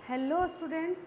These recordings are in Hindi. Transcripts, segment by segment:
हेलो स्टूडेंट्स,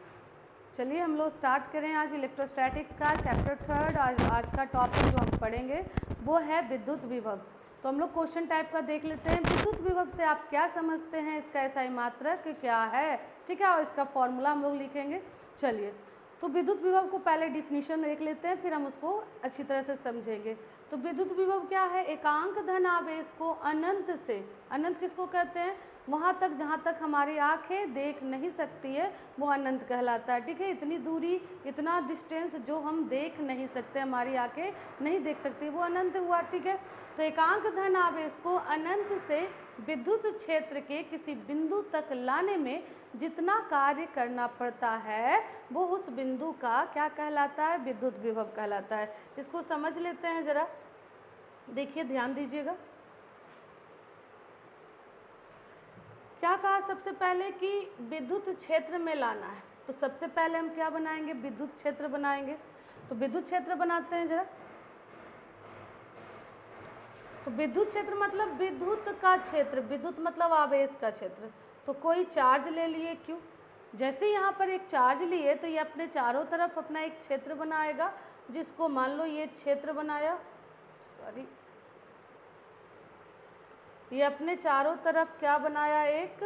चलिए हम लोग स्टार्ट करें आज इलेक्ट्रोस्टैटिक्स का चैप्टर 3। आज का टॉपिक जो हम पढ़ेंगे वो है विद्युत विभव। तो हम लोग क्वेश्चन टाइप का देख लेते हैं। विद्युत विभव से आप क्या समझते हैं, इसका SI मात्रक क्या है, ठीक है, और इसका फॉर्मूला हम लोग लिखेंगे। चलिए, तो विद्युत विभव को पहले डिफिनीशन देख लेते हैं, फिर हम उसको अच्छी तरह से समझेंगे। तो विद्युत विभव क्या है? एकांक धन आवेश को अनंत से, अनंत किसको कहते हैं? वहाँ तक जहाँ तक हमारी आँखें देख नहीं सकती है वो अनंत कहलाता है, ठीक है। इतनी दूरी, इतना डिस्टेंस जो हम देख नहीं सकते, हमारी आँखें नहीं देख सकती, वो अनंत हुआ, ठीक है। तो एकांक धन आवेश को अनंत से विद्युत क्षेत्र के किसी बिंदु तक लाने में जितना कार्य करना पड़ता है वो उस बिंदु का क्या कहलाता है? विद्युत विभव कहलाता है। इसको समझ लेते हैं जरा, देखिए ध्यान दीजिएगा। क्या कहा सबसे पहले कि विद्युत क्षेत्र में लाना है, तो सबसे पहले हम क्या बनाएंगे? विद्युत क्षेत्र बनाएंगे। तो विद्युत क्षेत्र बनाते हैं जरा। तो विद्युत क्षेत्र मतलब विद्युत का क्षेत्र, विद्युत मतलब आवेश का क्षेत्र। तो कोई चार्ज ले लिए, क्यों? जैसे यहाँ पर एक चार्ज लिए तो ये अपने चारों तरफ अपना एक क्षेत्र बनाएगा, जिसको मान लो ये क्षेत्र बनाया, सॉरी, ये अपने चारों तरफ क्या बनाया? एक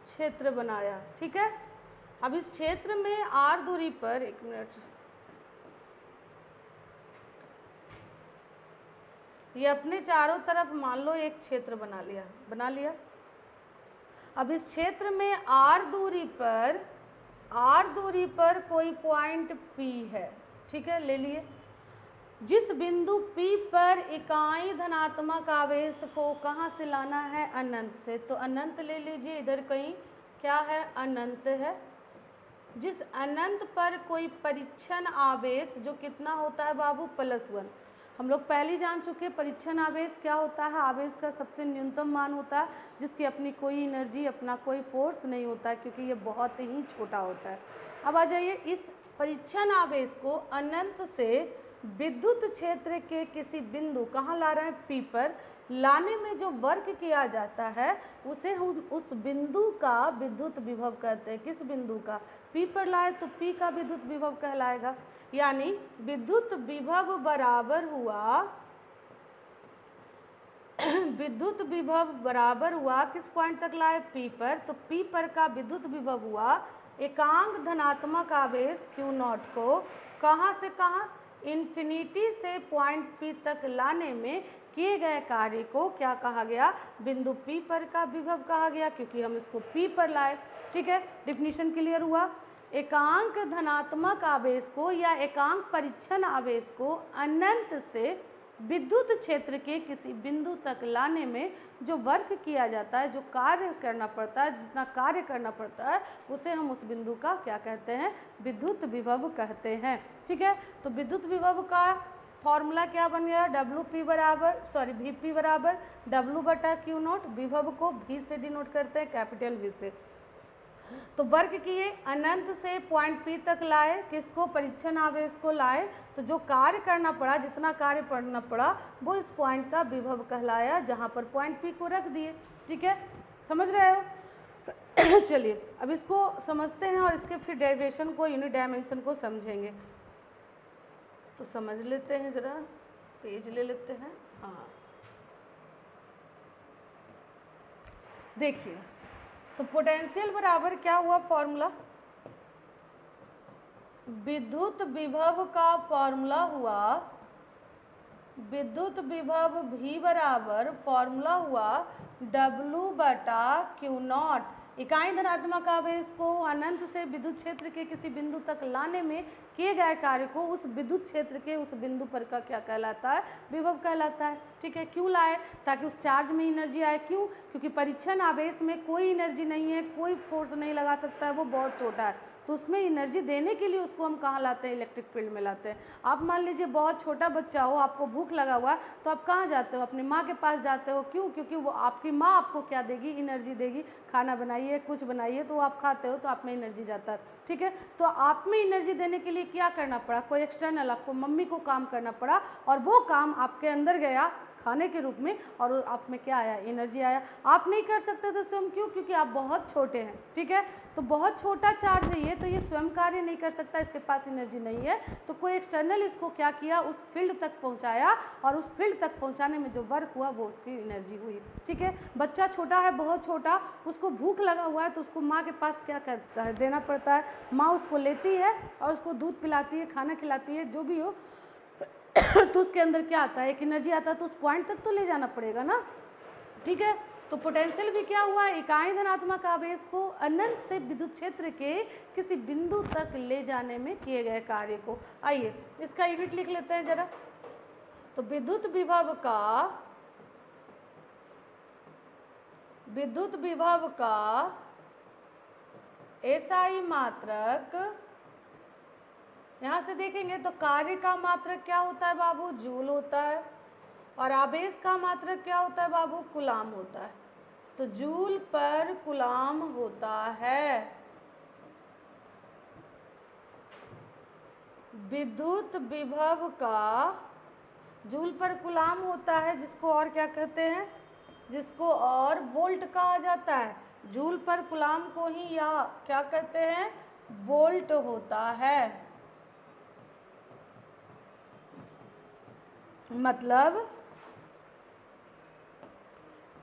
क्षेत्र बनाया, ठीक है। अब इस क्षेत्र में r दूरी पर, एक मिनट, ये अपने चारों तरफ मान लो एक क्षेत्र बना लिया। अब इस क्षेत्र में r दूरी पर कोई पॉइंट P है, ठीक है, ले लिए। जिस बिंदु P पर इकाई धनात्मक आवेश को कहाँ से लाना है? अनंत से। तो अनंत ले लीजिए, इधर कहीं क्या है? अनंत है। जिस अनंत पर कोई परीक्षण आवेश जो कितना होता है बाबू? +1। हम लोग पहले ही जान चुके हैं परीक्षण आवेश क्या होता है। आवेश का सबसे न्यूनतम मान होता है जिसकी अपनी कोई एनर्जी, अपना कोई फोर्स नहीं होता है, क्योंकि ये बहुत ही छोटा होता है। अब आ जाइए, इस परीक्षण आवेश को अनंत से विद्युत क्षेत्र के किसी बिंदु, कहाँ ला रहे हैं? P पर। लाने में जो वर्क किया जाता है उसे हम उस बिंदु का विद्युत विभव कहते हैं। किस बिंदु का? P पर लाए तो P का विद्युत विभव कहलाएगा। यानी विद्युत विभव बराबर हुआ विद्युत विभव बराबर हुआ किस पॉइंट तक लाए? P पर। तो P पर का विद्युत विभव हुआ एकांक धनात्मक आवेश Q0 को कहाँ से कहाँ? इन्फिनिटी से पॉइंट P तक लाने में किए गए कार्य को क्या कहा गया? बिंदु P पर का विभव कहा गया, क्योंकि हम इसको P पर लाए, ठीक है। डिफिनीशन क्लियर हुआ। एकांक धनात्मक आवेश को या एकांक परीक्षण आवेश को अनंत से विद्युत क्षेत्र के किसी बिंदु तक लाने में जो वर्क किया जाता है, जो कार्य करना पड़ता है, जितना कार्य करना पड़ता है, उसे हम उस बिंदु का क्या कहते हैं? विद्युत विभव कहते हैं, ठीक है। तो विद्युत विभव का फॉर्मूला क्या बन गया? Vp बराबर W/Q0। विभव को V से डिनोट करते हैं, कैपिटल V से। तो वर्क किए, अनंत से पॉइंट P तक लाए, किसको? परीक्षण आवेश को लाए। तो जो कार्य करना पड़ा, जितना कार्य करना पड़ा, वो इस पॉइंट का विभव कहलाया, जहाँ पर पॉइंट P को रख दिए, ठीक है। समझ रहे हो? चलिए अब इसको समझते हैं और इसके फिर डेरिवेशन को, यूनिट डायमेंशन को समझेंगे। तो समझ लेते हैं जरा, पेज ले लेते हैं। हाँ, देखिए, तो पोटेंशियल बराबर क्या हुआ? फॉर्मूला विद्युत विभव का फॉर्मूला हुआ, विद्युत विभव V बराबर फॉर्मूला हुआ W/Q0। इकाई धनात्मक आवेश को अनंत से विद्युत क्षेत्र के किसी बिंदु तक लाने में किए गए कार्य को उस विद्युत क्षेत्र के उस बिंदु पर का क्या कहलाता है? विभव कहलाता है, ठीक है। क्यों लाए? ताकि उस चार्ज में एनर्जी आए। क्यों? क्योंकि परीक्षण आवेश में कोई एनर्जी नहीं है, कोई फोर्स नहीं लगा सकता है, वो बहुत छोटा है। तो उसमें एनर्जी देने के लिए उसको हम कहाँ लाते हैं? इलेक्ट्रिक फील्ड में लाते हैं। आप मान लीजिए बहुत छोटा बच्चा हो, आपको भूख लगा हुआ, तो आप कहाँ जाते हो? अपनी माँ के पास जाते हो। क्यों? क्योंकि वो आपकी माँ आपको क्या देगी? एनर्जी देगी। खाना बनाइए, कुछ बनाइए, तो आप खाते हो, तो आप में एनर्जी जाता है, ठीक है। तो आप में एनर्जी देने के लिए क्या करना पड़ा? कोई एक्सटर्नल, आपको मम्मी को काम करना पड़ा, और वो काम आपके अंदर गया, खाने के रूप में, और आप में क्या आया, एनर्जी आया। आप नहीं कर सकते थे स्वयं, क्यों? क्योंकि आप बहुत छोटे हैं, ठीक है। तो बहुत छोटा चार्ज है ये, तो ये स्वयं कार्य नहीं कर सकता, इसके पास एनर्जी नहीं है। तो कोई एक्सटर्नल इसको क्या किया, उस फील्ड तक पहुंचाया, और उस फील्ड तक पहुंचाने में जो वर्क हुआ वो उसकी एनर्जी हुई, ठीक है। बच्चा छोटा है, बहुत छोटा, उसको भूख लगा हुआ है, तो उसको माँ के पास क्या करता है, देना पड़ता है। माँ उसको लेती है और उसको दूध पिलाती है, खाना खिलाती है, जो भी हो तो उसके अंदर क्या आता है, एक एनर्जी आता है, तो उस पॉइंट तक तो ले जाना पड़ेगा ना, ठीक है। तो पोटेंशियल भी क्या हुआ, इकाई धनात्मक आवेश को अनंत से विद्युत क्षेत्र के किसी बिंदु तक ले जाने में किए गए कार्य को। आइए इसका यूनिट लिख लेते हैं जरा। तो विद्युत विभव का एसआई मात्रक, यहाँ से देखेंगे तो कार्य का मात्रक क्या होता है बाबू, जूल होता है, और आवेश का मात्रक क्या होता है बाबू, कूलाम होता है। तो जूल पर कूलाम होता है। विद्युत विभव का जूल पर कूलाम होता है, जिसको और क्या कहते हैं, जिसको और वोल्ट कहा जाता है। जूल पर कूलाम को ही या क्या कहते हैं, वोल्ट होता है। मतलब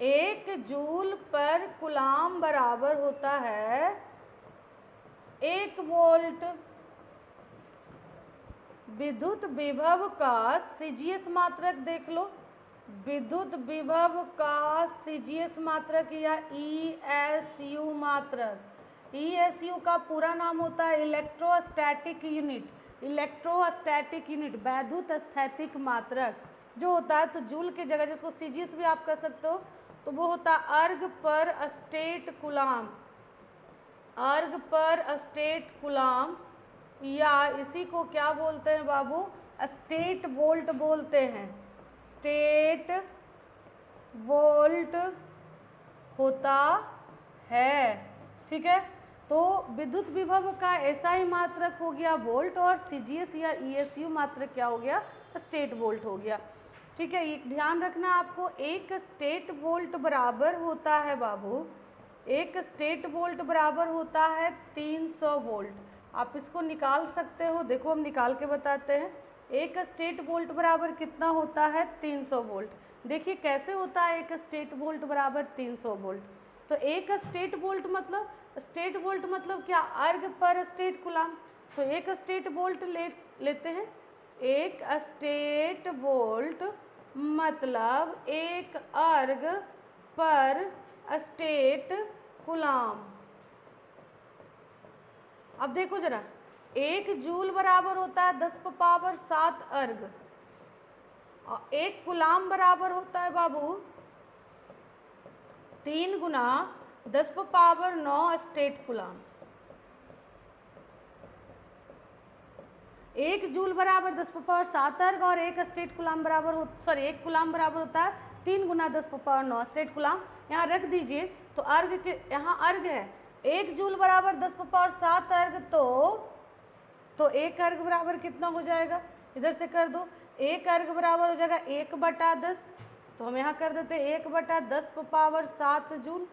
1 जूल पर कूलाम बराबर होता है 1 वोल्ट। विद्युत विभव का सीजीएस मात्रक देख लो, विद्युत विभव का सीजीएस मात्रक या ईएसयू मात्रक। ईएसयू का पूरा नाम होता है इलेक्ट्रोस्टैटिक यूनिट, इलेक्ट्रोस्टैटिक यूनिट, वैद्युत स्थैतिक मात्रक जो होता है। तो जूल की जगह जिसको सीजीएस भी आप कह सकते हो, तो वो होता है अर्ग पर स्टेट कूलाम, अर्ग पर स्टेट कूलाम, या इसी को क्या बोलते हैं बाबू, स्टेट वोल्ट बोलते हैं। स्टेट वोल्ट होता है, ठीक है। तो विद्युत विभव का एसआई मात्रक हो गया वोल्ट, और सीजीएस या ईएसयू मात्रक क्या हो गया, स्टेट वोल्ट हो गया, ठीक है। एक ध्यान रखना आपको, एक स्टेट वोल्ट बराबर होता है बाबू, एक स्टेट वोल्ट बराबर होता है 300 वोल्ट। आप इसको निकाल सकते हो, देखो हम निकाल के बताते हैं। एक स्टेट वोल्ट बराबर कितना होता है, 300 वोल्ट। देखिए कैसे होता है एक स्टेट वोल्ट बराबर 300 वोल्ट। तो एक स्टेट वोल्ट मतलब, स्टेट वोल्ट मतलब क्या, अर्ग पर स्टेट कूलाम। तो एक स्टेट वोल्ट लेते हैं, एक स्टेट वोल्ट मतलब एक अर्ग पर स्टेट कूलाम। अब देखो जरा, 1 जूल बराबर होता है 10⁻7 अर्ग, और 1 कूलाम बराबर होता है बाबू 3 गुना 10⁻9 स्टेट कूलाम। 1 जूल बराबर 10⁻7 अर्ग, और 1 स्टेट कूलाम बराबर 1 कूलाम बराबर होता है 3 गुना 10⁻9 स्टेट कूलाम। यहाँ रख दीजिए, तो अर्ग के यहाँ अर्ग है, 1 जूल बराबर 10⁻7 अर्ग, तो 1 अर्ग बराबर कितना हो जाएगा, इधर से कर दो, 1 अर्ग बराबर हो जाएगा 1/10। तो हम यहाँ कर देते 1/10⁻7 जूल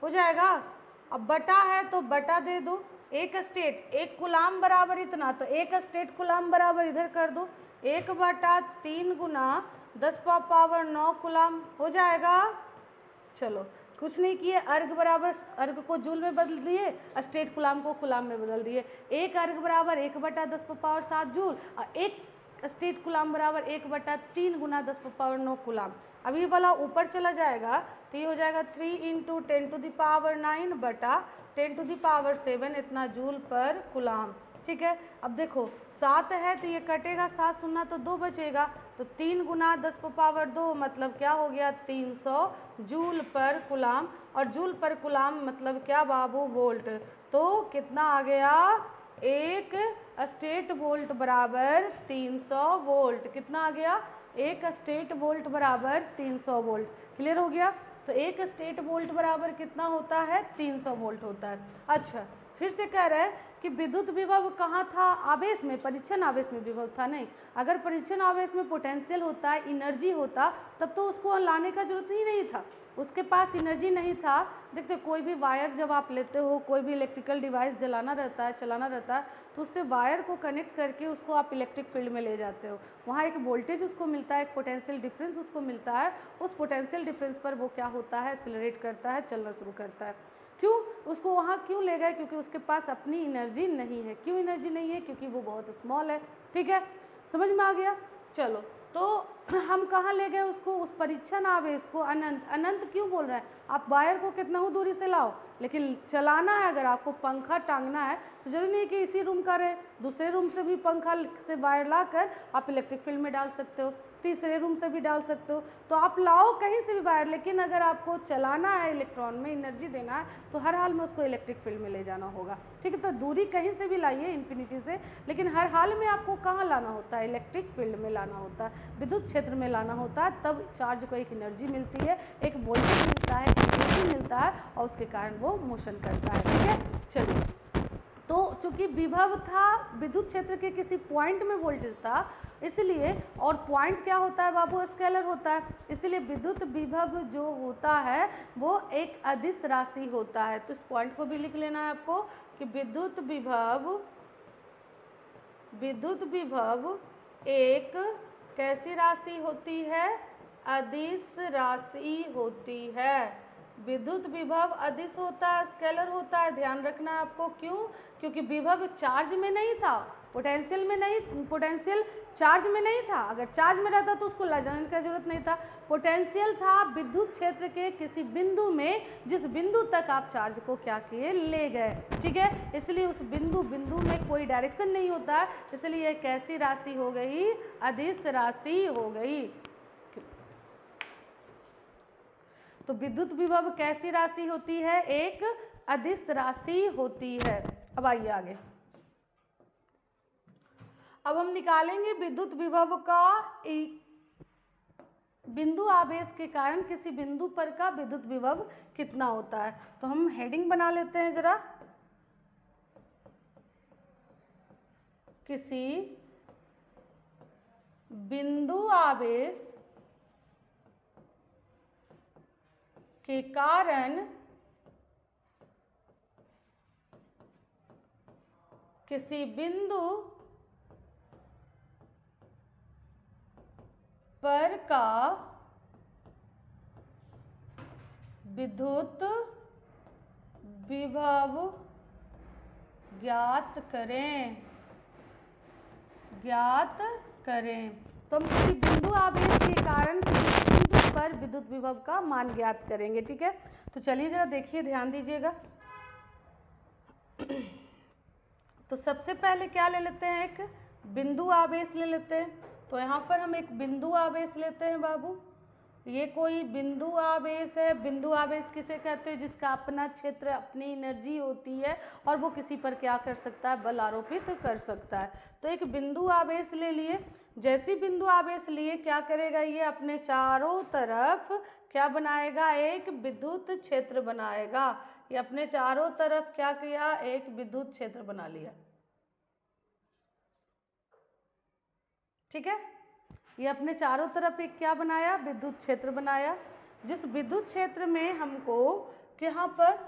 हो जाएगा। अब बटा है तो बटा दे दो, एक स्टेट, 1 कूलाम बराबर इतना, तो 1 स्टेट कूलाम बराबर इधर कर दो 1/3 गुना 10⁻9 कूलाम हो जाएगा। चलो कुछ नहीं किए, अर्ग बराबर अर्ग को जूल में बदल दिए, स्टेट कूलाम को कूलाम में बदल दिए। 1 अर्ग बराबर 1/10⁻7 जूल, और 1 स्टेट कूलाम बराबर 1/3 गुना 10⁻9 कूलाम। अब ये वाला ऊपर चला जाएगा, तो ये हो जाएगा 3 × 10⁹ बटा 10⁻7 इतना जूल पर कूलाम, ठीक है। अब देखो 7 है तो ये कटेगा, 7 शून्य तो 2 बचेगा, तो 3 गुना 10⁻2 मतलब क्या हो गया 300 जूल पर कूलाम, और जूल पर कूलाम मतलब क्या बाबू, वोल्ट। तो कितना आ गया, 1 स्टेट वोल्ट बराबर 300 वोल्ट। कितना आ गया, 1 स्टेट वोल्ट बराबर 300 वोल्ट। क्लियर हो गया। तो 1 स्टेट वोल्ट बराबर कितना होता है, 300 वोल्ट होता है। अच्छा फिर से कह रहे हैं कि विद्युत विभव कहाँ था, आवेश में, परीक्षण आवेश में विभव था नहीं। अगर परीक्षण आवेश में पोटेंशियल होता, एनर्जी होता, तब तो उसको लाने का जरूरत ही नहीं था, उसके पास एनर्जी नहीं था। देखते कोई भी वायर जब आप लेते हो, कोई भी इलेक्ट्रिकल डिवाइस जलाना रहता है, चलाना रहता है, तो उससे वायर को कनेक्ट करके उसको आप इलेक्ट्रिक फील्ड में ले जाते हो, वहाँ एक वोल्टेज उसको मिलता है, एक पोटेंशियल डिफरेंस उसको मिलता है, उस पोटेंशियल डिफरेंस पर वो क्या होता है, एक्सेलरेट करता है, चलना शुरू करता है। क्यों उसको वहाँ क्यों ले गए, क्योंकि उसके पास अपनी एनर्जी नहीं है। क्यों एनर्जी नहीं है, क्योंकि वो बहुत स्मॉल है। ठीक है, समझ में आ गया। चलो, तो हम कहाँ ले गए उसको, उस परीक्षण आवेश को अनंत। अनंत क्यों बोल रहे हैं, आप वायर को कितना ही दूरी से लाओ, लेकिन चलाना है, अगर आपको पंखा टांगना है तो जरूरी नहीं है कि इसी रूम का रहे, दूसरे रूम से भी पंखा से वायर लाकर आप इलेक्ट्रिक फील्ड में डाल सकते हो, तीसरे रूम से भी डाल सकते हो। तो आप लाओ कहीं से भी वायर, लेकिन अगर आपको चलाना है, इलेक्ट्रॉन में एनर्जी देना है, तो हर हाल में उसको इलेक्ट्रिक फील्ड में ले जाना होगा। ठीक है, तो दूरी कहीं से भी लाइए इन्फिनिटी से, लेकिन हर हाल में आपको कहाँ लाना होता है, इलेक्ट्रिक फील्ड में लाना होता है, विद्युत क्षेत्र में लाना होता है। तब चार्ज को एक एनर्जी मिलती है, एक वोल्टेज मिलता है, एक एनर्जी मिलता है, और उसके कारण वो मोशन करता है। ठीक है, चलिए, तो चूंकि विभव था, विद्युत क्षेत्र के किसी पॉइंट में वोल्टेज था, इसलिए, और पॉइंट क्या होता है बाबू, स्केलर होता है, इसलिए विद्युत विभव जो होता है वो एक अदिश राशि होता है। तो इस पॉइंट को भी लिख लेना है आपको कि विद्युत विभव एक कैसी राशि होती है, अदिश राशि होती है। विद्युत विभव अदिश होता है, स्केलर होता है, ध्यान रखना है आपको। क्यों, क्योंकि विभव चार्ज में नहीं था, पोटेंशियल में नहीं, पोटेंशियल चार्ज में नहीं था। अगर चार्ज में रहता तो उसको ले जाने की जरूरत नहीं था। पोटेंशियल था विद्युत क्षेत्र के किसी बिंदु में, जिस बिंदु तक आप चार्ज को क्या किए, ले गए। ठीक है, इसलिए उस बिंदु में कोई डायरेक्शन नहीं होता है, इसलिए यह कैसी राशि हो गई, अदिश राशि हो गई। तो विद्युत विभव कैसी राशि होती है, एक अदिश राशि होती है। अब आइए आगे, अब हम निकालेंगे विद्युत विभव का बिंदु आवेश के कारण किसी बिंदु पर का विद्युत विभव कितना होता है। तो हम हेडिंग बना लेते हैं जरा, किसी बिंदु आवेश के कारण किसी बिंदु पर का विद्युत विभव ज्ञात करें। तो हम किसी बिंदु आवेश के कारण किसी बिंदु पर विद्युत विभव का मान ज्ञात करेंगे। ठीक है, तो चलिए जरा देखिए, ध्यान दीजिएगा। तो सबसे पहले क्या ले लेते हैं, एक बिंदु आवेश ले लेते हैं। तो यहाँ पर हम एक बिंदु आवेश लेते हैं बाबू, ये कोई बिंदु आवेश है। बिंदु आवेश किसे कहते हैं, जिसका अपना क्षेत्र, अपनी एनर्जी होती है, और वो किसी पर क्या कर सकता है, बल आरोपित कर सकता है। तो एक बिंदु आवेश ले लिए, जैसी बिंदु आवेश लिए क्या करेगा, ये अपने चारों तरफ क्या बनाएगा, एक विद्युत क्षेत्र बनाएगा। ये अपने चारों तरफ क्या किया, एक विद्युत क्षेत्र बना लिया। ठीक है, ये अपने चारों तरफ एक क्या बनाया, विद्युत क्षेत्र बनाया। जिस विद्युत क्षेत्र में हमको यहाँ पर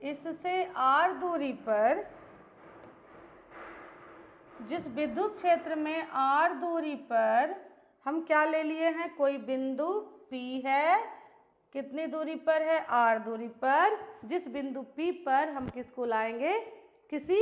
इससे r दूरी पर, जिस विद्युत क्षेत्र में r दूरी पर हम क्या ले लिए हैं, कोई बिंदु P है, कितनी दूरी पर है, r दूरी पर। जिस बिंदु P पर हम किसको लाएंगे, किसी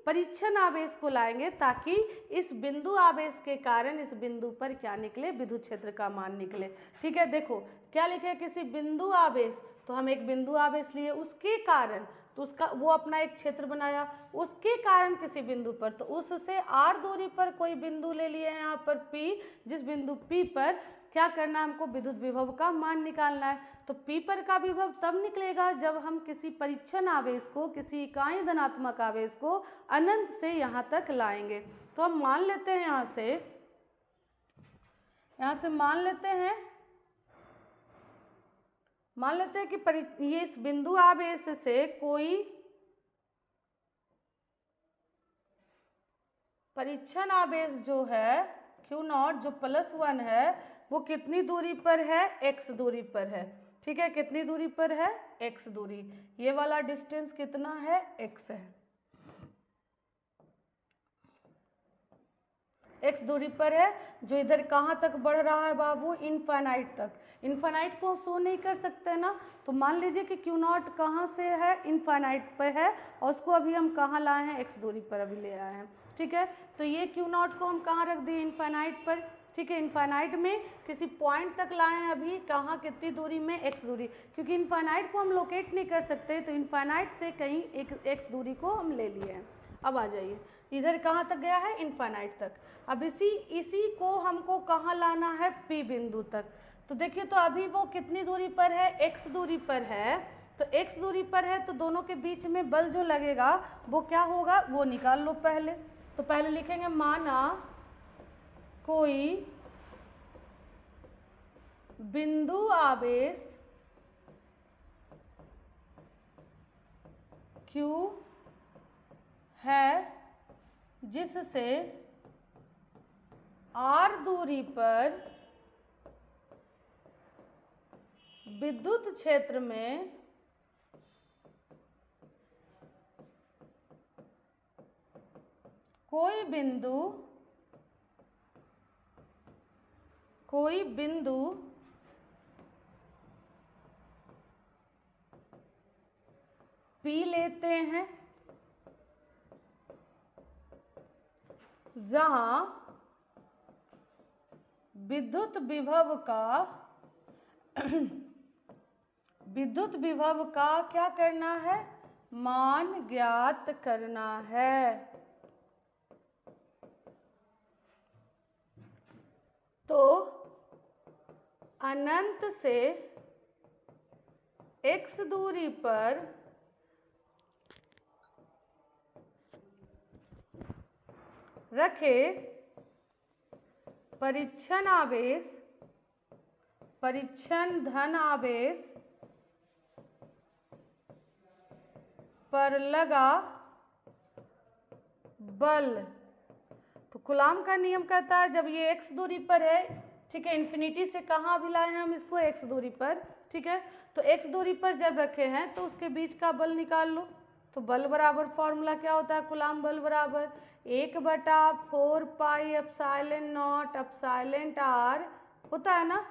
परीक्षण आवेश को लाएंगे, ताकि इस बिंदु आवेश के कारण इस बिंदु पर क्या निकले, विद्युत क्षेत्र का मान निकले। ठीक है, देखो क्या लिखे, किसी बिंदु आवेश, तो हम एक बिंदु आवेश लिए, उसके कारण, तो उसका वो अपना एक क्षेत्र बनाया, उसके कारण किसी बिंदु पर, तो उससे r दूरी पर कोई बिंदु ले लिए हैं यहाँ पर P। जिस बिंदु P पर क्या करना है, हमको विद्युत विभव का मान निकालना है। तो P पर का विभव तब निकलेगा जब हम किसी परीक्षण आवेश को, किसी इकाई धनात्मक आवेश को अनंत से यहाँ तक लाएंगे। तो हम मान लेते हैं, यहाँ से मान लेते हैं कि ये इस बिंदु आवेश से कोई परीक्षण आवेश जो है Q0 जो +1 है वो कितनी दूरी पर है, x दूरी पर है। ठीक है, कितनी दूरी पर है, x दूरी। ये वाला डिस्टेंस कितना है, x है, x दूरी पर है, जो इधर कहाँ तक बढ़ रहा है बाबू, इनफाइनाइट तक। इनफाइनाइट को शो नहीं कर सकते ना, तो मान लीजिए कि Q0 कहाँ से है, इनफाइनाइट पे है, और उसको अभी हम कहाँ लाए हैं, x दूरी पर अभी ले आए हैं। ठीक है, तो ये Q0 को हम कहाँ रख दिए, इनफाइनाइट पर। ठीक है, इनफाइनाइट में किसी पॉइंट तक लाए हैं अभी, कहाँ, कितनी दूरी में, x दूरी, क्योंकि इनफाइनाइट को हम लोकेट नहीं कर सकते, तो इनफाइनाइट से कहीं एक x दूरी को हम ले लिए हैं। अब आ जाइए, इधर कहाँ तक गया है, इनफाइनाइट तक। अब इसी को हमको कहाँ लाना है, P बिंदु तक। तो देखिए, तो अभी वो कितनी दूरी पर है, x दूरी पर है, तो x दूरी पर है, तो दोनों के बीच में बल जो लगेगा वो क्या होगा, वो निकाल लो पहले। तो पहले लिखेंगे, माना कोई बिंदु आवेश Q है जिससे r दूरी पर विद्युत क्षेत्र में कोई बिंदु P लेते हैं, जहां विद्युत विभव का क्या करना है, मान ज्ञात करना है। तो अनंत से x दूरी पर रखे परीक्षण धन आवेश पर लगा बल। तो कूलाम का नियम कहता है, जब ये x दूरी पर है, ठीक है, इन्फिनिटी से कहाँ अभी लाए हैं हम इसको, x दूरी पर। ठीक है, तो x दूरी पर जब रखे हैं तो उसके बीच का बल निकाल लो। तो बल बराबर फॉर्मूला क्या होता है, कूलाम बल बराबर 1/4 pi epsilon not epsilon r होता है ना,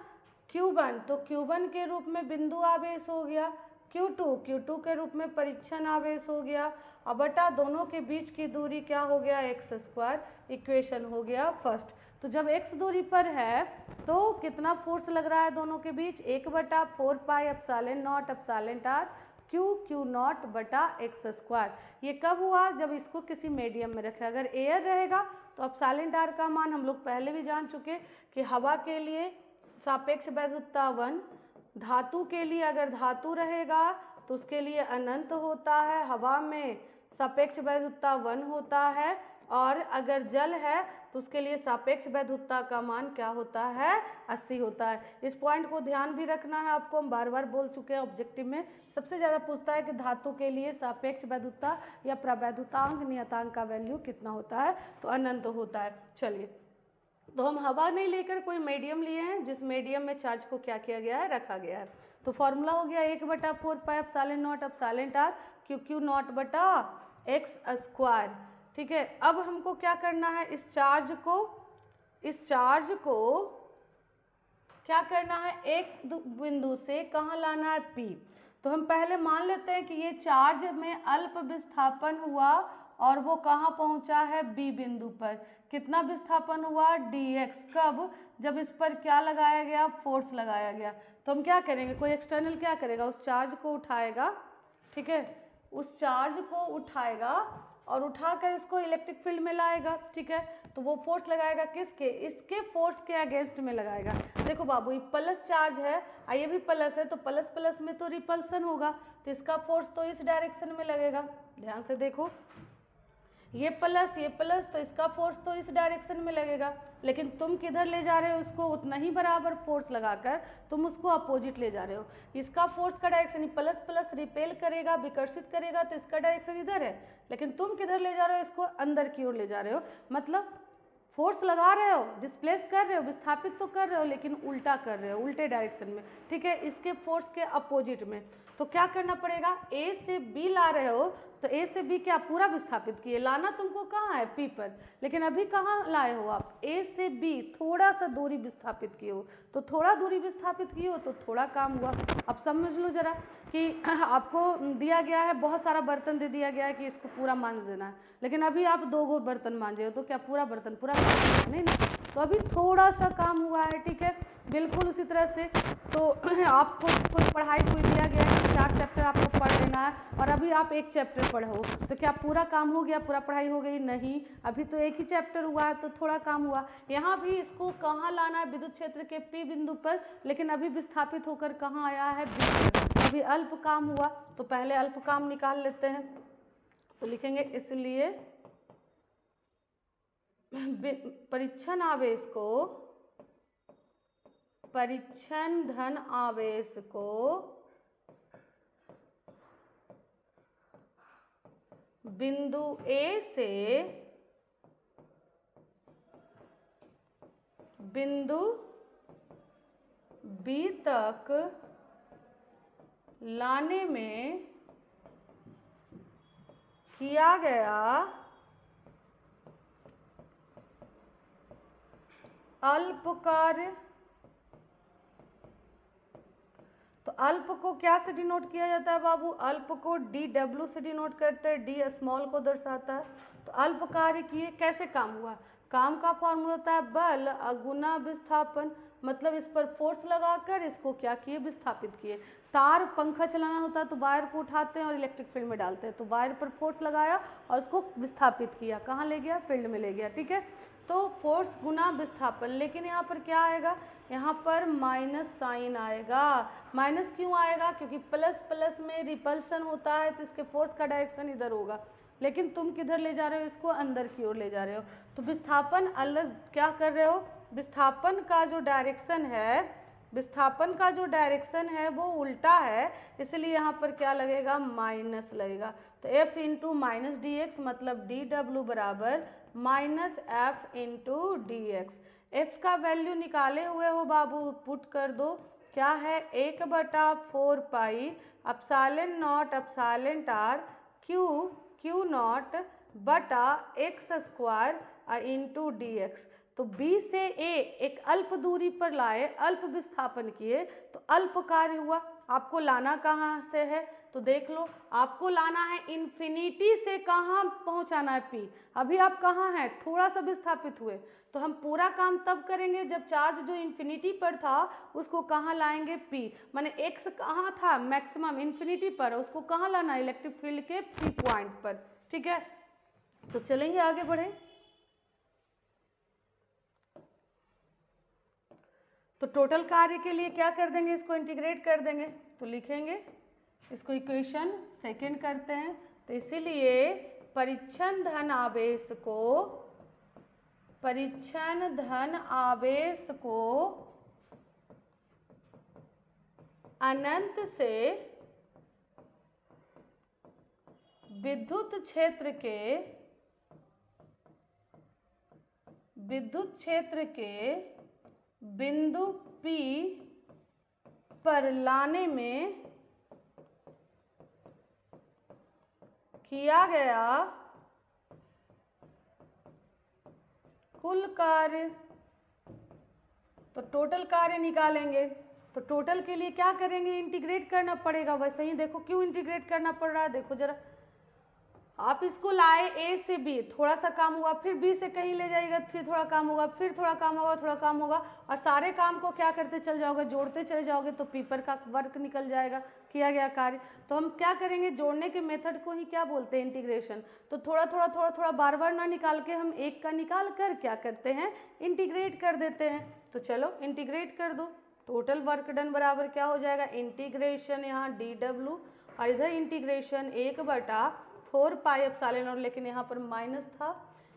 Q1। तो Q1 के रूप में बिंदु आवेश हो गया, Q2 के रूप में परीक्षण आवेश हो गया, और बटा दोनों के बीच की दूरी क्या हो गया, x²। इक्वेशन हो गया फर्स्ट। तो जब x दूरी पर है तो कितना फोर्स लग रहा है दोनों के बीच, 1/4 pi epsilon not epsilon r Q0 बटा x²। ये कब हुआ, जब इसको किसी मीडियम में रखे। अगर एयर रहेगा तो एप्सिलॉन r का मान हम लोग पहले भी जान चुके कि हवा के लिए सापेक्ष वैधुता 1, धातु के लिए अगर धातु रहेगा तो उसके लिए अनंत होता है, हवा में सापेक्ष वैधुता 1 होता है, और अगर जल है तो उसके लिए सापेक्ष वैधुता का मान क्या होता है, 80 होता है। इस पॉइंट को ध्यान भी रखना है आपको, हम बार बार बोल चुके हैं, ऑब्जेक्टिव में सबसे ज़्यादा पूछता है कि धातु के लिए सापेक्ष वैधुता या प्रवैधुतांक नियतांक का वैल्यू कितना होता है, तो अनंत होता है। चलिए, तो हम हवा नहीं लेकर कोई मीडियम लिए हैं, जिस मीडियम में चार्ज को क्या किया गया है, रखा गया है। तो फॉर्मूला हो गया 1/4 pi epsilon not epsilon r Q0 बटा x²। ठीक है, अब हमको क्या करना है, इस चार्ज को क्या करना है, एक बिंदु से कहाँ लाना है, P। तो हम पहले मान लेते हैं कि ये चार्ज में अल्प विस्थापन हुआ और वो कहाँ पहुँचा है, B बिंदु पर। कितना विस्थापन हुआ, dx। कब, जब इस पर क्या लगाया गया, फोर्स लगाया गया। तो हम क्या करेंगे, कोई एक्सटर्नल क्या करेगा, उस चार्ज को उठाएगा। ठीक है, उस चार्ज को उठाएगा और उठाकर इसको इलेक्ट्रिक फील्ड में लाएगा। ठीक है, तो वो फोर्स लगाएगा किसके, इसके फोर्स के अगेंस्ट में लगाएगा। देखो बाबू, ये प्लस चार्ज है और ये भी प्लस है, तो प्लस प्लस में तो रिपल्सन होगा, तो इसका फोर्स तो इस डायरेक्शन में लगेगा। ध्यान से देखो, ये प्लस तो इसका फोर्स तो इस डायरेक्शन में लगेगा, लेकिन तुम किधर ले जा रहे हो इसको, उतना ही बराबर फोर्स लगाकर तुम उसको अपोजिट ले जा रहे हो। इसका फोर्स का डायरेक्शन प्लस प्लस रिपेल करेगा, विकर्षित करेगा, तो इसका डायरेक्शन इधर है, लेकिन तुम किधर ले जा रहे हो इसको, अंदर की ओर ले जा रहे हो। मतलब फोर्स लगा रहे हो, डिस्प्लेस कर रहे हो, विस्थापित तो कर रहे हो, लेकिन उल्टा कर रहे हो, उल्टे डायरेक्शन में, ठीक है, इसके फोर्स के अपोजिट में। तो क्या करना पड़ेगा, ए से बी ला रहे हो, तो ए से बी क्या पूरा विस्थापित किए, लाना तुमको कहाँ है, पी पर, लेकिन अभी कहाँ लाए हो आप, ए से बी थोड़ा सा दूरी विस्थापित किए हो, तो थोड़ा दूरी विस्थापित किए हो तो थोड़ा काम हुआ। अब समझ लो जरा कि आपको दिया गया है, बहुत सारा बर्तन दे दिया गया है कि इसको पूरा मांज देना है, लेकिन अभी आप 2 बर्तन मांजे हो, तो क्या पूरा बर्तन पूरा नहीं ना, तो अभी थोड़ा सा काम हुआ है, ठीक है। बिल्कुल उसी तरह से तो आपको कोई पढ़ाई कोई दिया गया है कि 4 चैप्टर आपको पढ़ लेना है, और अभी आप 1 चैप्टर पढ़ो, तो क्या पूरा काम हो गया, पूरा पढ़ाई हो गई, नहीं, अभी तो 1 ही चैप्टर हुआ है, तो थोड़ा काम हुआ। यहाँ भी इसको कहाँ लाना है, विद्युत क्षेत्र के P बिंदु पर, लेकिन अभी विस्थापित होकर कहाँ आया है, B पर, अभी अल्प काम हुआ, तो पहले अल्प काम निकाल लेते हैं। तो लिखेंगे इसलिए परीक्षण आवेश को, परीक्षण धन आवेश को बिंदु ए से बिंदु बी तक लाने में किया गया अल्प कार्य। तो अल्प को क्या से डिनोट किया जाता है बाबू, अल्प को DW से डिनोट करते हैं, D स्मॉल को दर्शाता है। तो अल्प कार्य किए, कैसे काम हुआ, काम का फॉर्मूला होता है बल गुना विस्थापन, मतलब इस पर फोर्स लगाकर इसको क्या किए, विस्थापित किए। तार पंखा चलाना होता है तो वायर को उठाते हैं और इलेक्ट्रिक फील्ड में डालते हैं, तो वायर पर फोर्स लगाया और उसको विस्थापित किया, कहाँ ले गया, फील्ड में ले गया, ठीक है। तो फोर्स गुना विस्थापन, लेकिन यहाँ पर क्या आएगा, यहाँ पर माइनस साइन आएगा। माइनस क्यों आएगा, क्योंकि प्लस प्लस में रिपल्शन होता है, तो इसके फोर्स का डायरेक्शन इधर होगा, लेकिन तुम किधर ले जा रहे हो इसको, अंदर की ओर ले जा रहे हो। तो विस्थापन अलग क्या कर रहे हो, विस्थापन का जो डायरेक्शन है, विस्थापन का जो डायरेक्शन है वो उल्टा है, इसलिए यहाँ पर क्या लगेगा, माइनस लगेगा। तो F into minus D x, मतलब DW बराबर minus F into d x. F का वैल्यू निकाले हुए हो बाबू, पुट कर दो, क्या है, 1/4 पाई एप्सिलॉन नॉट एप्सिलॉन टार क्यू नॉट बटा x square into d x. तो B से A एक अल्प दूरी पर लाए, अल्प विस्थापन किए, तो अल्प कार्य हुआ। आपको लाना कहाँ से है, तो देख लो, आपको लाना है इन्फिनिटी से कहाँ पहुँचाना है P। अभी आप कहाँ हैं, थोड़ा सा विस्थापित हुए, तो हम पूरा काम तब करेंगे जब चार्ज जो इन्फिनिटी पर था उसको कहाँ लाएंगे, P, माने X कहाँ था, मैक्सिमम इन्फिनिटी पर, उसको कहाँ लाना है, इलेक्ट्रिक फील्ड के P पॉइंट पर, ठीक है। तो चलेंगे आगे बढ़े। तो टोटल कार्य के लिए क्या कर देंगे, इसको इंटीग्रेट कर देंगे, तो लिखेंगे इसको इक्वेशन सेकंड करते हैं। तो इसीलिए परीक्षण धन आवेश को, परीक्षण धन आवेश को अनंत से विद्युत क्षेत्र के बिंदु P पर लाने में किया गया कुल कार्य। तो टोटल कार्य निकालेंगे, तो टोटल के लिए क्या करेंगे, इंटीग्रेट करना पड़ेगा। वैसे ही देखो क्यों इंटीग्रेट करना पड़ रहा है, देखो जरा, आप इसको लाए A से B, थोड़ा सा काम हुआ, फिर B से कहीं ले जाएगा, फिर थोड़ा काम होगा, फिर थोड़ा काम होगा, थोड़ा काम होगा, और सारे काम को क्या करते चल जाओगे, जोड़ते चले जाओगे, तो पेपर का वर्क निकल जाएगा, किया गया कार्य। तो हम क्या करेंगे, जोड़ने के मेथड को ही क्या बोलते हैं, इंटीग्रेशन। तो थोड़ा थोड़ा थोड़ा थोड़ा बार बार ना निकाल के हम एक का निकाल कर क्या करते हैं, इंटीग्रेट कर देते हैं। तो चलो इंटीग्रेट कर दो, टोटल वर्क डन बराबर क्या हो जाएगा, इंटीग्रेशन यहाँ DW और इधर इंटीग्रेशन 1/4 4 पाई एप्सिलॉन नॉट, लेकिन यहाँ पर माइनस था,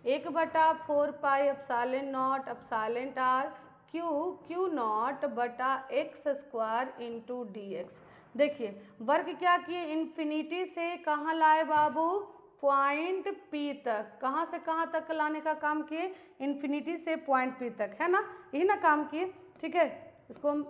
1/4 pi epsilon not epsilon r q not बटा x square into d x. देखिए वर्क क्या किए, इन्फिनिटी से कहाँ लाए बाबू, पॉइंट पी तक। कहाँ से कहाँ तक लाने का काम किए, इन्फिनिटी से पॉइंट पी तक, है ना, यही ना काम किए। ठीक है, इसको हम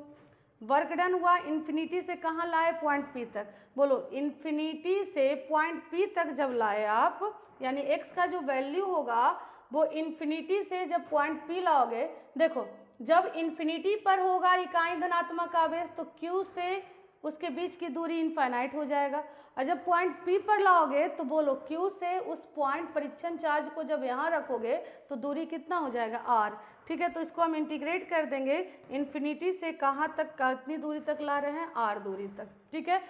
वर्क डन हुआ, इन्फिनिटी से कहाँ लाए, पॉइंट पी तक। बोलो इन्फिनिटी से पॉइंट पी तक जब लाए आप, यानी एक्स का जो वैल्यू होगा वो इन्फिनिटी से जब पॉइंट पी लाओगे, देखो जब इन्फिनिटी पर होगा इकाई धनात्मक आवेश तो क्यू से उसके बीच की दूरी इनफाइनाइट हो जाएगा, और जब पॉइंट पी पर लाओगे तो बोलो क्यू से उस पॉइंट परीक्षण चार्ज को जब यहाँ रखोगे तो दूरी कितना हो जाएगा, आर। ठीक है, तो इसको हम इंटीग्रेट कर देंगे, इन्फिनिटी से कहाँ तक, कितनी दूरी तक ला रहे हैं, आर दूरी तक। ठीक है,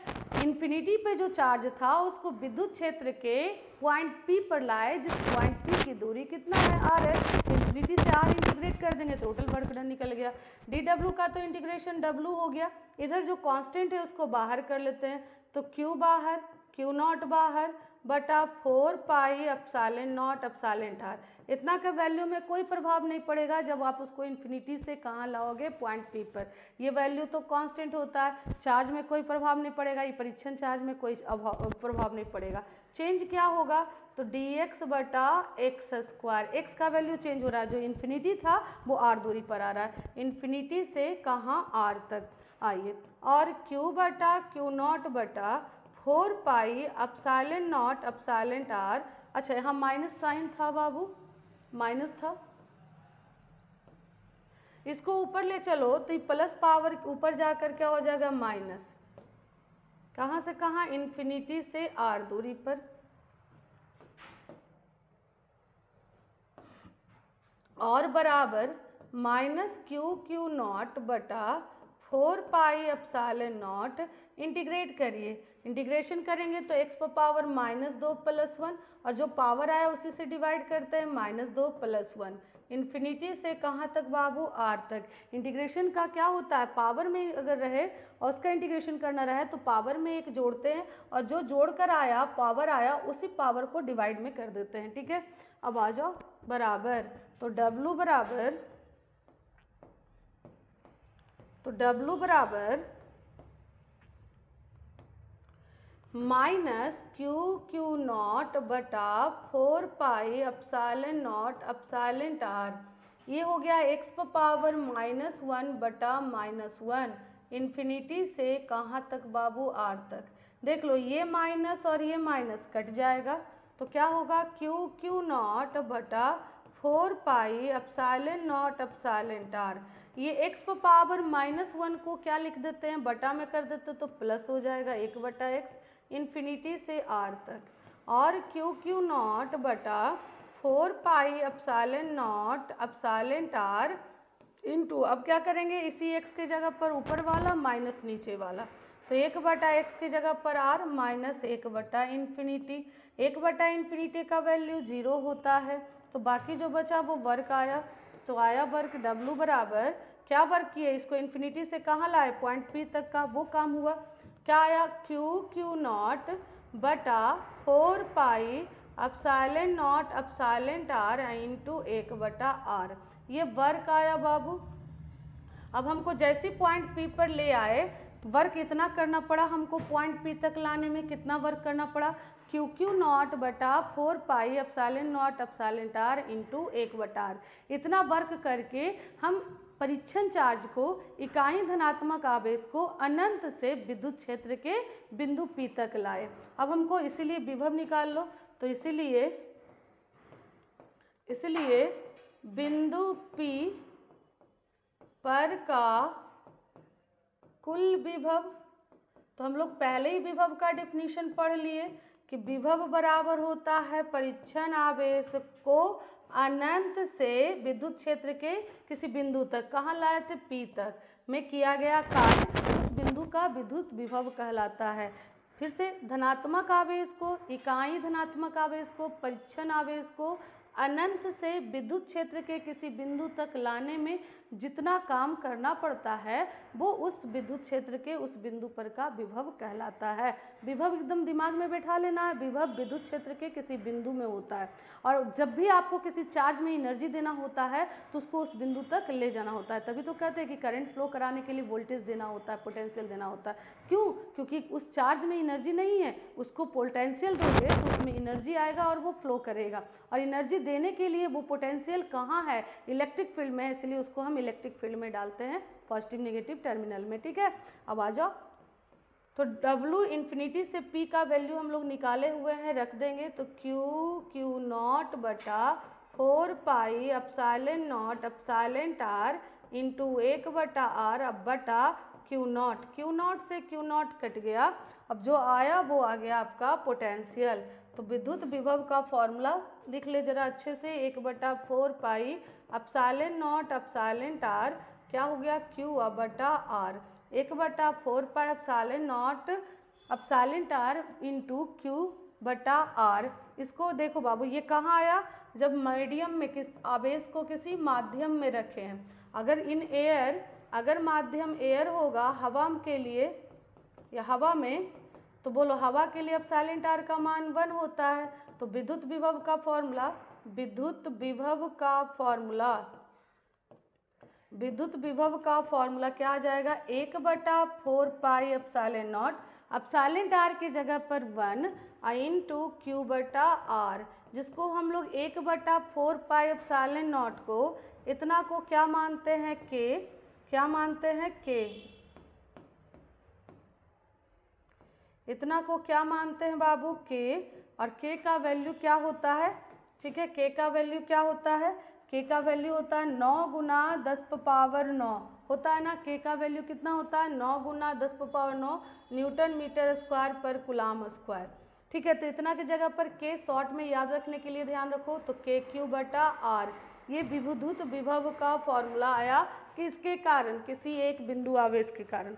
इन्फिनिटी पे जो चार्ज था उसको विद्युत क्षेत्र के पॉइंट पी पर लाए, जिस पॉइंट पी की दूरी कितना है, आर है, इन्फिनिटी से आर इंटीग्रेट कर देंगे, टोटल वर्क डन निकल गया। डी डब्ल्यू का तो इंटीग्रेशन डब्ल्यू हो गया, इधर जो कांस्टेंट है उसको बाहर कर लेते हैं, तो क्यू बाहर, क्यू नॉट बाहर बटा 4 pi epsilon not epsilon R. इतना का वैल्यू में कोई प्रभाव नहीं पड़ेगा जब आप उसको इन्फिनिटी से कहाँ लाओगे, पॉइंट पी पर। ये वैल्यू तो कांस्टेंट होता है, चार्ज में कोई प्रभाव नहीं पड़ेगा, ये परीक्षण चार्ज में कोई प्रभाव नहीं पड़ेगा। चेंज क्या होगा, तो dx बटा एक्स स्क्वायर, एक्स का वैल्यू चेंज हो रहा है, जो इन्फिनिटी था वो आर दूरी पर आ रहा है, इन्फिनिटी से कहाँ, आर तक। आइए, और q बटा क्यू नॉट बटा 4 pi epsilon not epsilon R. अच्छा यहाँ माइनस साइन था बाबू, माइनस था, इसको ऊपर ले चलो तो ये प्लस पावर ऊपर जाकर क्या हो जाएगा, माइनस, कहाँ से कहाँ, इन्फिनिटी से आर दूरी पर, और बराबर माइनस क्यू नॉट बटा 4 पाई एप्सिलॉन नॉट। इंटीग्रेट करिए, इंटीग्रेशन करेंगे तो x पर पावर -2 + 1, और जो पावर आया उसी से डिवाइड करते हैं, -2 + 1, इन्फिनिटी से कहाँ तक बाबू, आर तक। इंटीग्रेशन का क्या होता है, पावर में अगर रहे और उसका इंटीग्रेशन करना रहे तो पावर में एक जोड़ते हैं, और जो जोड़कर आया पावर आया उसी पावर को डिवाइड में कर देते हैं। ठीक है, अब आ जाओ बराबर, तो W बराबर माइनस क्यू नॉट बटा 4 pi epsilon not epsilon R. ये हो गया x पर पावर -1 बटा -1, इन्फिनिटी से कहाँ तक बाबू, आर तक। देख लो ये माइनस और ये माइनस कट जाएगा, तो क्या होगा, क्यू नॉट बटा 4 pi epsilon not epsilon R. ये x पर पावर -1 को क्या लिख देते हैं, बटा में कर देते तो प्लस हो जाएगा, 1/x, इन्फिनिटी से आर तक, और क्यू नॉट बटा 4 pi epsilon not epsilon R into, अब क्या करेंगे, इसी x के जगह पर ऊपर वाला माइनस नीचे वाला, तो 1/x की जगह पर r माइनस 1/इन्फिनिटी। 1/इन्फिनिटी का वैल्यू 0 होता है, तो बाकी जो बचा वो वर्क आया, तो आया वर्क W बराबर, क्या वर्क किए, इसको इन्फिनिटी से कहाँ लाए, पॉइंट P तक का, वो काम हुआ। क्या आया, क्यू नॉट बटा 4 pi epsilon not epsilon R into 1/r, ये वर्क आया बाबू। अब हमको जैसी पॉइंट P पर ले आए, वर्क इतना करना पड़ा हमको, पॉइंट P तक लाने में कितना वर्क करना पड़ा, क्यू नॉट बटा 4 pi epsilon not epsilon R into 1/r। इतना वर्क करके हम परीक्षण चार्ज को, इकाई धनात्मक आवेश को अनंत से विद्युत क्षेत्र के बिंदु P तक लाए। अब हमको इसीलिए विभव निकाल लो, तो इसीलिए बिंदु P पर का कुल विभव, तो हम लोग पहले ही विभव का डेफिनेशन पढ़ लिए कि विभव बराबर होता है परीक्षण आवेश को अनंत से विद्युत क्षेत्र के किसी बिंदु तक, कहाँ लाए थे, P तक में किया गया कार्य, उस बिंदु का विद्युत विभव कहलाता है। फिर से धनात्मक आवेश को, इकाई धनात्मक आवेश को, परीक्षण आवेश को अनंत से विद्युत क्षेत्र के किसी बिंदु तक लाने में जितना काम करना पड़ता है वो उस विद्युत क्षेत्र के उस बिंदु पर का विभव कहलाता है। विभव एकदम दिमाग में बैठा लेना है, विभव विद्युत क्षेत्र के किसी बिंदु में होता है। और जब भी आपको किसी चार्ज में एनर्जी देना होता है तो उसको उस बिंदु तक ले जाना होता है। तभी तो कहते हैं कि करंट फ्लो कराने के लिए वोल्टेज देना होता है, पोटेंशियल देना होता है। क्यों? क्योंकि उस चार्ज में एनर्जी नहीं है, उसको पोटेंशियल दोगे तो उसमें एनर्जी आएगा और वो फ्लो करेगा। और एनर्जी देने के लिए वो पोटेंशियल कहाँ है? इलेक्ट्रिक फील्ड में, इसलिए उसको हम इलेक्ट्रिक फील्ड में डालते हैं, पॉजिटिव नेगेटिव टर्मिनल में। ठीक है, अब आ जाओ। तो W इन्फिनिटी से P का वैल्यू हम लोग निकाले हुए हैं, रख देंगे। तो Q नॉट बटा 4 pi epsilon not epsilon R into 1 बटा R अब बटा Q नॉट से Q नॉट कट गया। अब जो आया वो आ गया आपका पोटेंशियल। तो विद्युत विभव का फॉर्मूला लिख ले जरा अच्छे से, 1 बटा 4 pi epsilon not epsilon R क्या हो गया Q बटा R, 1 बटा 4 pi epsilon not epsilon R into Q बटा R। इसको देखो बाबू, ये कहाँ आया? जब मीडियम में किस आवेश को किसी माध्यम में रखे हैं। अगर इन एयर, अगर माध्यम एयर होगा हवा के लिए या हवा में, तो बोलो हवा के लिए एप्सिलॉन R का मान 1 होता है। तो विद्युत विभव का फॉर्मूला, विद्युत विभव का फॉर्मूला, विद्युत विभव का फॉर्मूला क्या आ जाएगा? 1 बटा 4 pi epsilon not, epsilon R की जगह पर 1 इंटू Q बटा R, जिसको हम लोग 1 बटा 4 पाई एप्सिलॉन नॉट को इतना को क्या मानते हैं? K। क्या मानते हैं? K। इतना को क्या मानते हैं बाबू? K। और K का वैल्यू क्या होता है? ठीक है, K का वैल्यू क्या होता है? K का वैल्यू होता है 9 गुना 10 पावर 9 होता है ना। K का वैल्यू कितना होता है? 9 गुना 10 पावर 9 न्यूटन मीटर स्क्वायर पर कूलाम स्क्वायर। ठीक है, तो इतना की जगह पर K शॉर्ट में याद रखने के लिए ध्यान रखो, तो KQ बटा R। ये विद्युत विभव का फॉर्मूला आया किसके कारण? किसी एक बिंदु आवेश के कारण।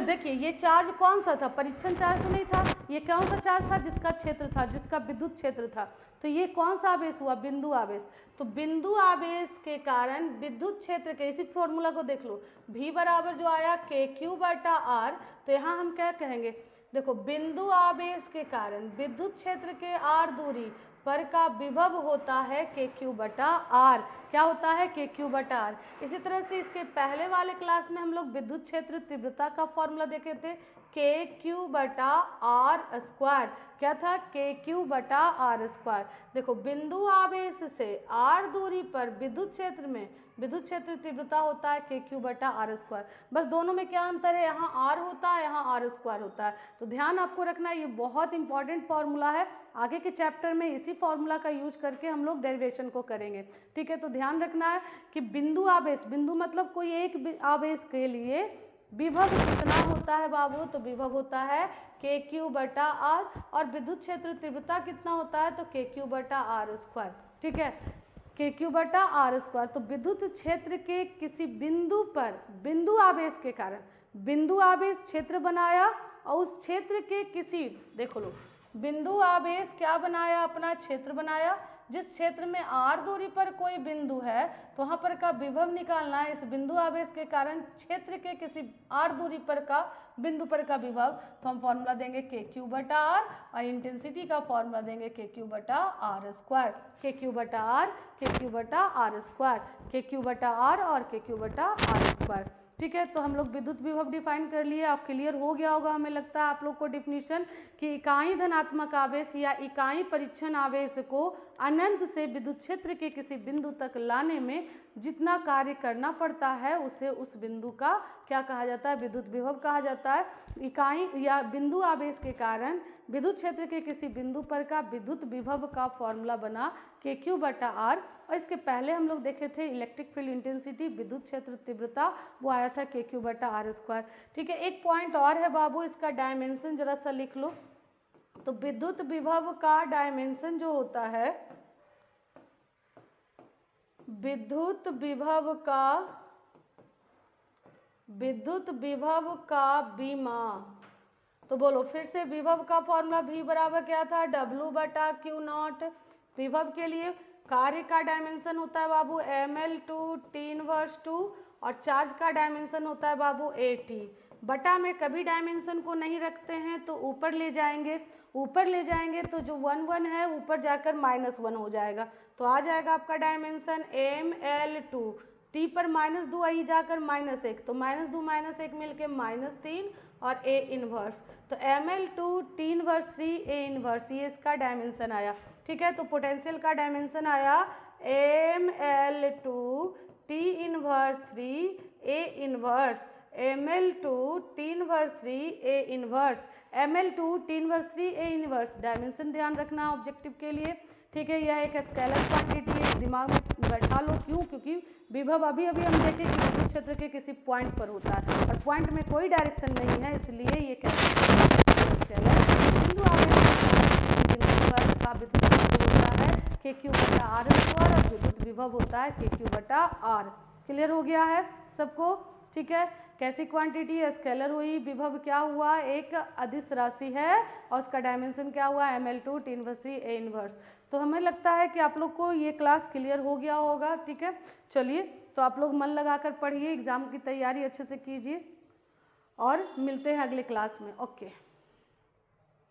देखिए ये चार्ज कौन सा था? परीक्षण चार्ज तो नहीं था। ये कौन सा चार्ज था? जिसका क्षेत्र था, जिसका विद्युत क्षेत्र था। तो ये कौन सा आवेश हुआ? बिंदु आवेश। तो बिंदु आवेश के कारण विद्युत क्षेत्र के, इसी फॉर्मूला को देख लो, V बराबर जो आया KQ बटा R। तो यहाँ हम क्या कहेंगे? देखो बिंदु आवेश के कारण विद्युत क्षेत्र के R दूरी पर का विभव होता है KQ बटा R। क्या होता है? KQ बटा R। इसी तरह से इसके पहले वाले क्लास में हम लोग विद्युत क्षेत्र तीव्रता का फॉर्मूला देखे थे, KQ बटा R स्क्वायर। क्या था? KQ बटा R स्क्वायर। देखो बिंदु आवेश से R दूरी पर विद्युत क्षेत्र में विद्युत क्षेत्र तीव्रता होता है KQ बटा R स्क्वायर। बस दोनों में क्या अंतर है? यहाँ R होता है, यहाँ R स्क्वायर होता है। तो ध्यान आपको रखना है, ये बहुत इंपॉर्टेंट फॉर्मूला है। आगे के चैप्टर में इसी फॉर्मूला का यूज करके हम लोग डेरिवेशन को करेंगे। ठीक है, तो ध्यान रखना है कि बिंदु आवेश, बिंदु मतलब कोई एक आवेश के लिए विभव कितना होता है बाबू? तो विभव होता है KQ बटा R। और विद्युत क्षेत्र तीव्रता कितना होता है? तो KQ बटा R स्क्वायर। ठीक है, KQ बटा R स्क्वायर। तो विद्युत क्षेत्र के किसी बिंदु पर बिंदु आवेश के कारण बिंदु आवेश क्षेत्र बनाया और उस क्षेत्र के किसी, देखो लो, बिंदु आवेश क्या बनाया? अपना क्षेत्र बनाया। जिस क्षेत्र में R दूरी पर कोई बिंदु है तो वहाँ पर का विभव निकालना है। इस बिंदु आवेश के कारण क्षेत्र के किसी R दूरी पर का बिंदु पर का विभव, तो हम फॉर्मूला देंगे KQ बटा R और इंटेंसिटी का फॉर्मूला देंगे KQ बटा R स्क्वायर। KQ बटा R, KQ बटा R स्क्वायर, KQ बटा R और KQ बटा R स्क्वायर। ठीक है, तो हम लोग विद्युत विभव डिफाइन कर लिए। अब क्लियर हो गया होगा हमें लगता है आप लोग को डिफिनीशन, कि इकाई धनात्मक आवेश या इकाई परीक्षण आवेश को अनंत से विद्युत क्षेत्र के किसी बिंदु तक लाने में जितना कार्य करना पड़ता है उसे उस बिंदु का क्या कहा जाता है? विद्युत विभव कहा जाता है। इकाई या बिंदु आवेश के कारण विद्युत क्षेत्र के किसी बिंदु पर का विद्युत विभव का फॉर्मूला बना KQ बटा R। और इसके पहले हम लोग देखे थे इलेक्ट्रिक फील्ड इंटेंसिटी, विद्युत क्षेत्र तीव्रता, वो आया था KQ बटा R स्क्वायर। ठीक है, एक पॉइंट और है बाबू, इसका डायमेंशन जरा सा लिख लो। तो विद्युत विभव का डायमेंशन जो होता है, विद्युत विभव का बीमा, तो बोलो फिर से, विभव का फॉर्मूला V बराबर क्या था? W बटा Q नॉट। विभव के लिए कार्य का डायमेंशन होता है बाबू ml2 t इनवर्स 2 और चार्ज का डायमेंशन होता है बाबू at। बटा में कभी डायमेंशन को नहीं रखते हैं तो ऊपर ले जाएंगे, ऊपर ले जाएंगे तो जो 1 1 है ऊपर जाकर -1 हो जाएगा, तो आ जाएगा आपका डायमेंशन ml2 t पर -2 आई जाकर -1, तो -2 -1 मिलके -3 और a इनवर्स, तो ml2 t inverse 3 a inverse, ये इसका डायमेंशन आया। ठीक है, तो पोटेंशियल का डायमेंशन आया ml2 t inverse 3 a inverse, ml2 t inverse 3 a inverse, ml2 t inverse 3 a inverse. Dimension ध्यान रखना ऑब्जेक्टिव के लिए। ठीक है, यह एक स्केलर क्वांटिटी है, दिमाग में बैठा लो। क्यों? क्योंकि विभव अभी अभी हम देखें कि विद्युत क्षेत्र के किसी पॉइंट पर होता है और पॉइंट में कोई डायरेक्शन नहीं है, इसलिए ये स्केलर बिंदु का विद्युत क्षेत्र होता है KQ/R² और विद्युत विभव होता है KQ/R। क्लियर हो गया है सबको? ठीक है, कैसी क्वांटिटी स्केलर हुई, विभव क्या हुआ, एक अदिश राशि है और उसका डायमेंशन क्या हुआ ml2 t inverse 3 a inverse. तो हमें लगता है कि आप लोग को ये क्लास क्लियर हो गया होगा। ठीक है, चलिए तो आप लोग मन लगाकर पढ़िए, एग्जाम की तैयारी अच्छे से कीजिए और मिलते हैं अगले क्लास में। ओके।